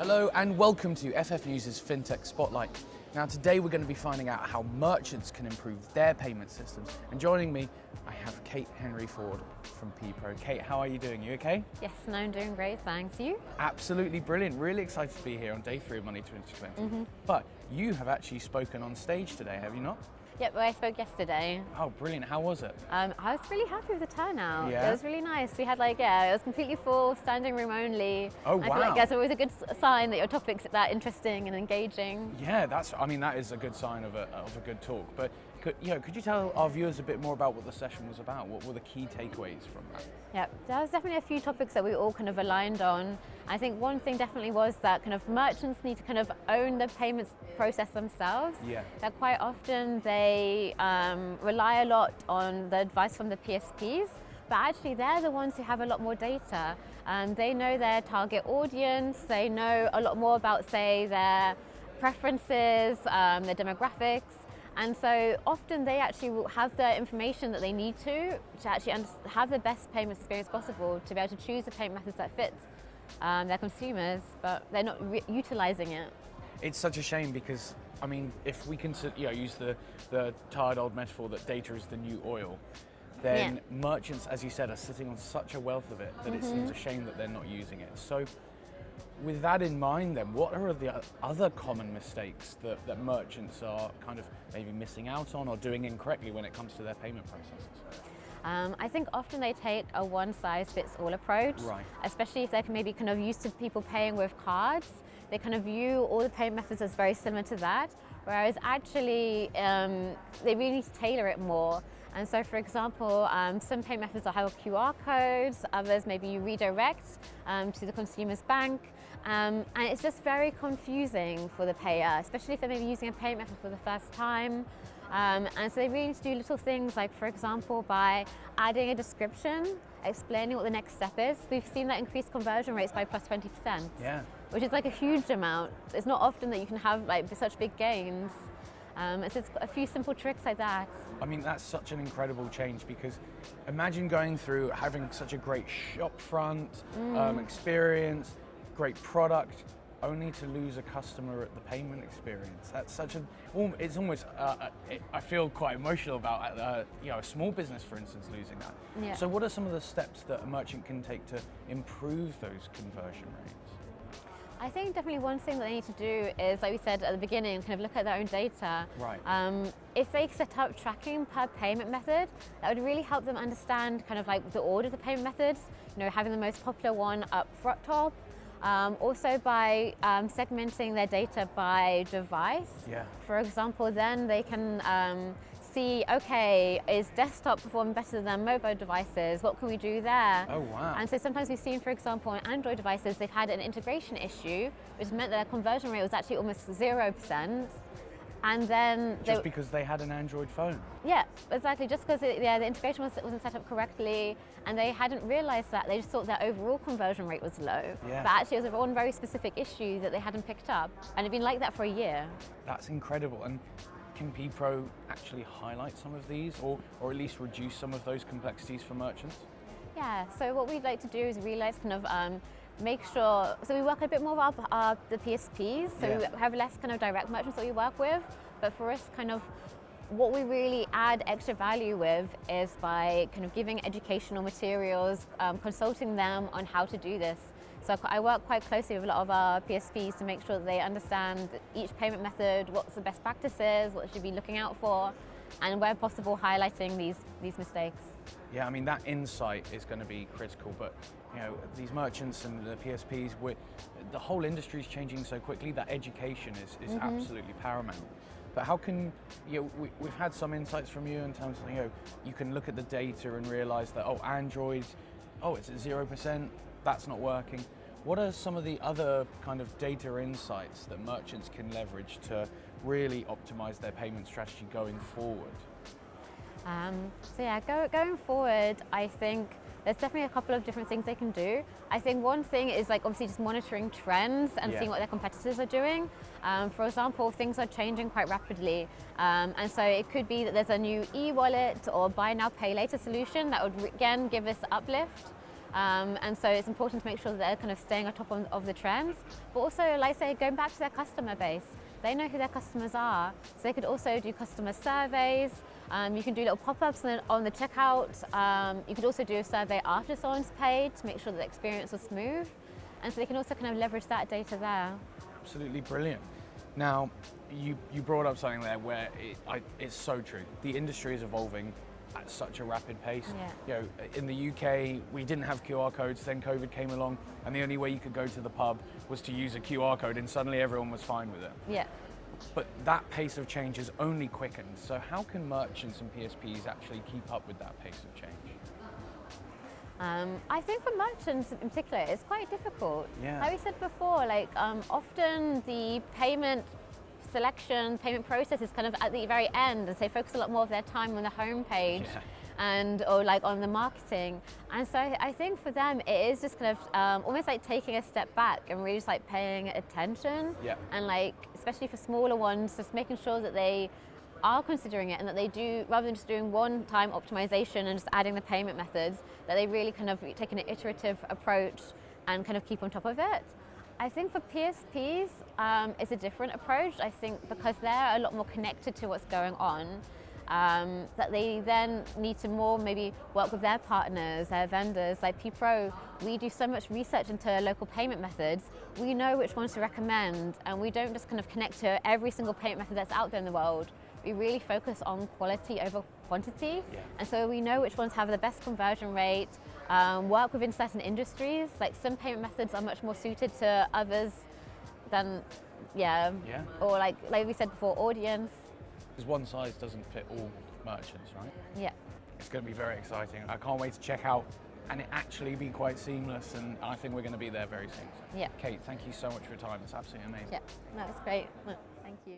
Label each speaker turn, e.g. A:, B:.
A: Hello and welcome to FF News' FinTech Spotlight. Now today we're going to be finding out how merchants can improve their payment systems. And joining me, I have Kate Henry Ford from PPRO. Kate, how are you doing? You okay?
B: Yes, no, I'm doing great, thanks. You?
A: Absolutely brilliant. Really excited to be here on day 3 of Money 2020. But you have actually spoken on stage today, have you not?
B: Yep, well, I spoke yesterday.
A: Oh, brilliant. How was it?
B: I was really happy with the turnout.
A: Yeah?
B: It was really nice. We had it was completely full, standing room only.
A: Oh,
B: I
A: wow.
B: feel like that's always a good sign that your topic's that interesting and engaging.
A: Yeah, that is a good sign of a good talk. But could you tell our viewers a bit more about what the session was about? What were the key takeaways from that?
B: Yeah, there was definitely a few topics that we all kind of aligned on. I think one thing definitely was that kind of merchants need to kind of own the payments process themselves.
A: Yeah.
B: That quite often they rely a lot on the advice from the PSPs, but actually they're the ones who have a lot more data. They know their target audience, they know a lot more about, say, their preferences, their demographics. And so often they actually will have the information that they need to actually have the best payments experience possible to be able to choose the payment methods that fit their consumers, but they're not utilizing it.
A: It's such a shame because, I mean, if we can use the tired old metaphor that data is the new oil, then merchants, as you said, are sitting on such a wealth of it that it seems a shame that they're not using it. So with that in mind then, what are the other common mistakes that merchants are kind of maybe missing out on or doing incorrectly when it comes to their payment processes?
B: I think often they take a one-size-fits-all approach,
A: right.
B: Especially if they're maybe kind of used to people paying with cards. They kind of view all the payment methods as very similar to that, whereas actually they really need to tailor it more. And so, for example, some payment methods will have QR codes, others maybe you redirect to the consumer's bank. And it's just very confusing for the payer, especially if they're maybe using a payment method for the first time. And so they really need to do little things like, for example, by adding a description, explaining what the next step is. We've seen that increase conversion rates by plus 20%, which is like a huge amount. It's not often that you can have like such big gains. It's just a few simple tricks like that.
A: I mean, that's such an incredible change because imagine going through having such a great shop front experience, great product, only to lose a customer at the payment experience. That's it's almost, I feel quite emotional about a small business, for instance, losing that.
B: Yeah.
A: So what are some of the steps that a merchant can take to improve those conversion rates?
B: I think definitely one thing that they need to do is, like we said at the beginning, kind of look at their own data.
A: Right.
B: If they set up tracking per payment method, that would really help them understand kind of like the order of the payment methods, having the most popular one up front top. Also by segmenting their data by device.
A: Yeah.
B: For example, then they can see, okay, is desktop performing better than mobile devices? What can we do there?
A: Oh, wow.
B: And so sometimes we've seen, for example, on Android devices, they've had an integration issue, which meant that their conversion rate was actually almost 0%. And then
A: just because they had an Android phone.
B: Yeah, exactly. Just because the integration wasn't set up correctly, and they hadn't realised that. They just thought their overall conversion rate was low.
A: Yeah.
B: But actually, it was one very specific issue that they hadn't picked up, and it'd been like that for a year.
A: That's incredible. And can PPRO actually highlight some of these, or at least reduce some of those complexities for merchants?
B: Yeah. So what we'd like to do is realise kind of. Make sure, so we work a bit more with the PSPs, so we have less kind of direct merchants that we work with, but for us kind of what we really add extra value with is by kind of giving educational materials, consulting them on how to do this. So I work quite closely with a lot of our PSPs to make sure that they understand each payment method, what's the best practices, what they should be looking out for, and where possible highlighting these mistakes.
A: Yeah, I mean that insight is going to be critical, but these merchants and the PSPs, the whole industry is changing so quickly that education is absolutely paramount. But how can, we've had some insights from you in terms of, you can look at the data and realize that, Android, it's at 0%, that's not working. What are some of the other kind of data insights that merchants can leverage to really optimize their payment strategy going forward?
B: Going forward, I think there's definitely a couple of different things they can do. I think one thing is obviously just monitoring trends and seeing what their competitors are doing. For example, things are changing quite rapidly. And so it could be that there's a new e-wallet or buy now, pay later solution that would again give us uplift. And so it's important to make sure that they're kind of staying on top of the trends, but also, like say, going back to their customer base. They know who their customers are, so they could also do customer surveys. You can do little pop-ups on the checkout. You could also do a survey after someone's paid to make sure that the experience was smooth. And so they can also kind of leverage that data there.
A: Absolutely brilliant. Now, you brought up something there where it's so true. The industry is evolving at such a rapid pace.
B: Yeah.
A: You know, in the UK, we didn't have QR codes, then COVID came along, and the only way you could go to the pub was to use a QR code, and suddenly everyone was fine with it.
B: Yeah.
A: But that pace of change has only quickened. So how can merchants and PSPs actually keep up with that pace of change?
B: I think for merchants in particular, it's quite difficult.
A: Yeah.
B: Like we said before, like often the payment selection, payment process is kind of at the very end, and so they focus a lot more of their time on the homepage. Yeah. Or like on the marketing. And so I think for them it is just kind of almost like taking a step back and really just like paying attention.
A: Yeah.
B: And like, especially for smaller ones, just making sure that they are considering it and that they do, rather than just doing one-time optimization and just adding the payment methods, that they really kind of take an iterative approach and kind of keep on top of it. I think for PSPs, it's a different approach. I think because they're a lot more connected to what's going on, that they then need to more maybe work with their partners, their vendors. Like PPRO, we do so much research into local payment methods. We know which ones to recommend, and we don't just kind of connect to every single payment method that's out there in the world. We really focus on quality over quantity. Yeah. And so we know which ones have the best conversion rate, work within certain industries. Like some payment methods are much more suited to others than, or like we said before, audience.
A: Because one size doesn't fit all merchants, right?
B: Yeah.
A: It's going to be very exciting. I can't wait to check out and it actually be quite seamless, and I think we're going to be there very soon.
B: Yeah.
A: Kate, thank you so much for your time. It's absolutely amazing.
B: Yeah, that was great. Thank you.